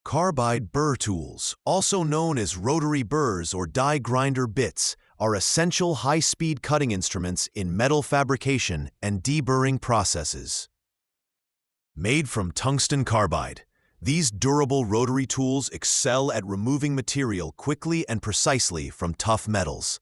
Carbide burr tools, also known as rotary burrs or die grinder bits, are essential high-speed cutting instruments in metal fabrication and deburring processes. Made from tungsten carbide, these durable rotary tools excel at removing material quickly and precisely from tough metals.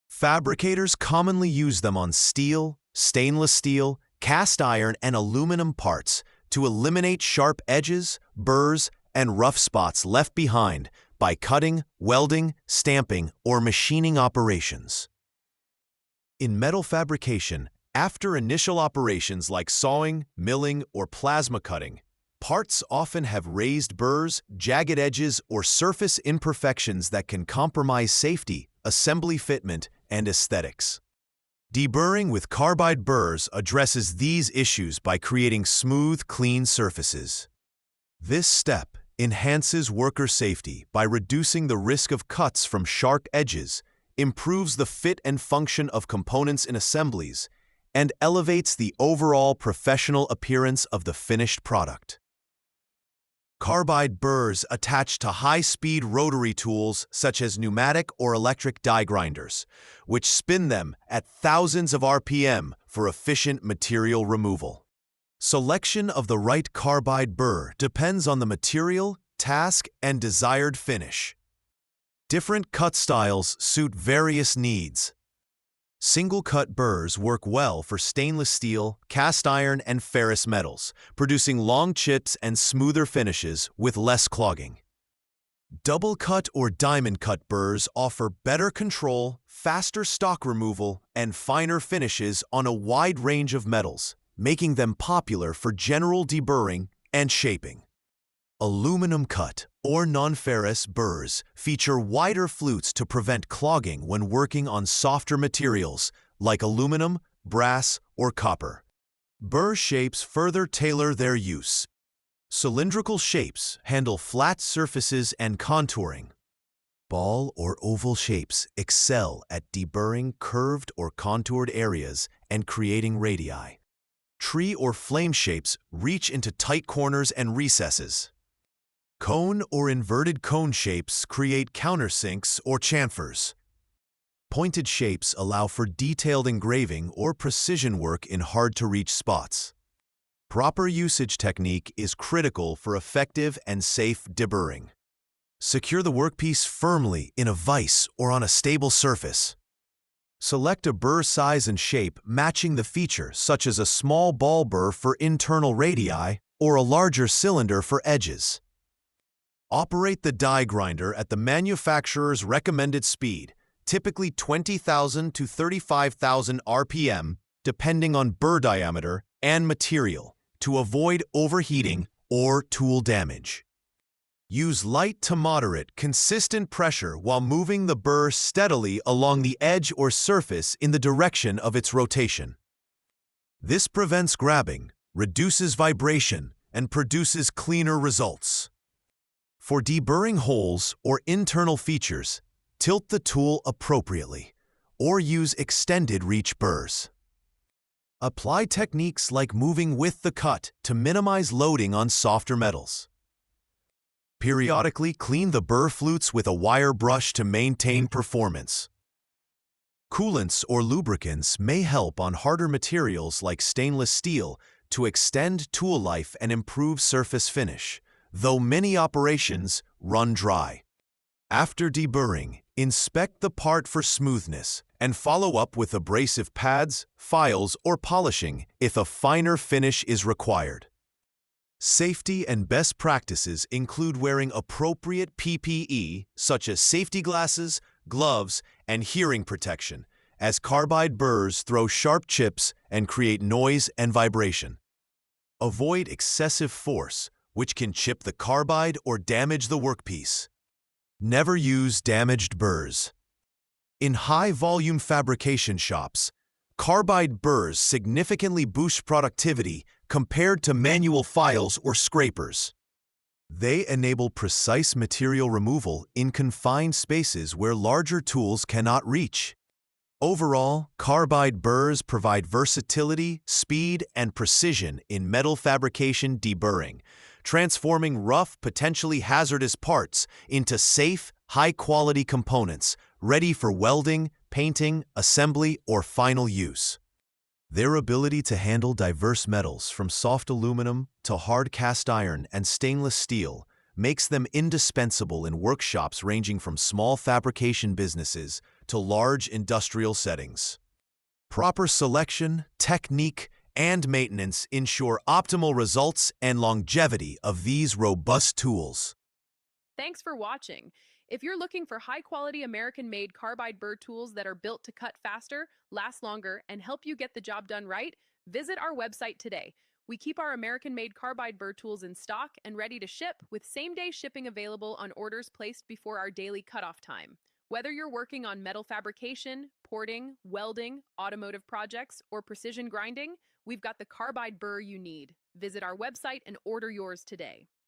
Fabricators commonly use them on steel, stainless steel, cast iron, and aluminum parts to eliminate sharp edges, burrs, and rough spots left behind by cutting, welding, stamping, or machining operations. In metal fabrication, after initial operations like sawing, milling, or plasma cutting, parts often have raised burrs, jagged edges, or surface imperfections that can compromise safety, assembly fitment, and aesthetics. Deburring with carbide burrs addresses these issues by creating smooth, clean surfaces. This step enhances worker safety by reducing the risk of cuts from sharp edges, improves the fit and function of components in assemblies, and elevates the overall professional appearance of the finished product. Carbide burrs attach to high-speed rotary tools such as pneumatic or electric die grinders, which spin them at thousands of RPM for efficient material removal. Selection of the right carbide burr depends on the material, task, and desired finish. Different cut styles suit various needs. Single-cut burrs work well for stainless steel, cast iron, and ferrous metals, producing long chips and smoother finishes with less clogging. Double-cut or diamond-cut burrs offer better control, faster stock removal, and finer finishes on a wide range of metals, making them popular for general deburring and shaping. Aluminum-cut or non-ferrous burrs feature wider flutes to prevent clogging when working on softer materials like aluminum, brass, or copper. Burr shapes further tailor their use. Cylindrical shapes handle flat surfaces and contouring. Ball or oval shapes excel at deburring curved or contoured areas and creating radii. Tree or flame shapes reach into tight corners and recesses. Cone or inverted cone shapes create countersinks or chamfers. Pointed shapes allow for detailed engraving or precision work in hard-to-reach spots. Proper usage technique is critical for effective and safe deburring. Secure the workpiece firmly in a vise or on a stable surface. Select a burr size and shape matching the feature, such as a small ball burr for internal radii or a larger cylinder for edges. Operate the die grinder at the manufacturer's recommended speed, typically 20,000 to 35,000 RPM, depending on burr diameter and material, to avoid overheating or tool damage. Use light to moderate, consistent pressure while moving the burr steadily along the edge or surface in the direction of its rotation. This prevents grabbing, reduces vibration, and produces cleaner results. For deburring holes or internal features, tilt the tool appropriately, or use extended reach burrs. Apply techniques like moving with the cut to minimize loading on softer metals. Periodically clean the burr flutes with a wire brush to maintain performance. Coolants or lubricants may help on harder materials like stainless steel to extend tool life and improve surface finish, though many operations run dry. After deburring, inspect the part for smoothness and follow up with abrasive pads, files, or polishing if a finer finish is required. Safety and best practices include wearing appropriate PPE, such as safety glasses, gloves, and hearing protection, as carbide burrs throw sharp chips and create noise and vibration. Avoid excessive force, which can chip the carbide or damage the workpiece. Never use damaged burrs. In high-volume fabrication shops, carbide burrs significantly boost productivity compared to manual files or scrapers. They enable precise material removal in confined spaces where larger tools cannot reach. Overall, carbide burrs provide versatility, speed, and precision in metal fabrication deburring, transforming rough, potentially hazardous parts into safe, high-quality components ready for welding, painting, assembly, or final use. Their ability to handle diverse metals from soft aluminum to hard cast iron and stainless steel makes them indispensable in workshops ranging from small fabrication businesses to large industrial settings. Proper selection, technique, and maintenance ensure optimal results and longevity of these robust tools. Thanks for watching. If you're looking for high-quality American-made Carbide Burr tools that are built to cut faster, last longer, and help you get the job done right, visit our website today. We keep our American-made Carbide Burr tools in stock and ready to ship, with same-day shipping available on orders placed before our daily cutoff time. Whether you're working on metal fabrication, porting, welding, automotive projects, or precision grinding, we've got the Carbide Burr you need. Visit our website and order yours today.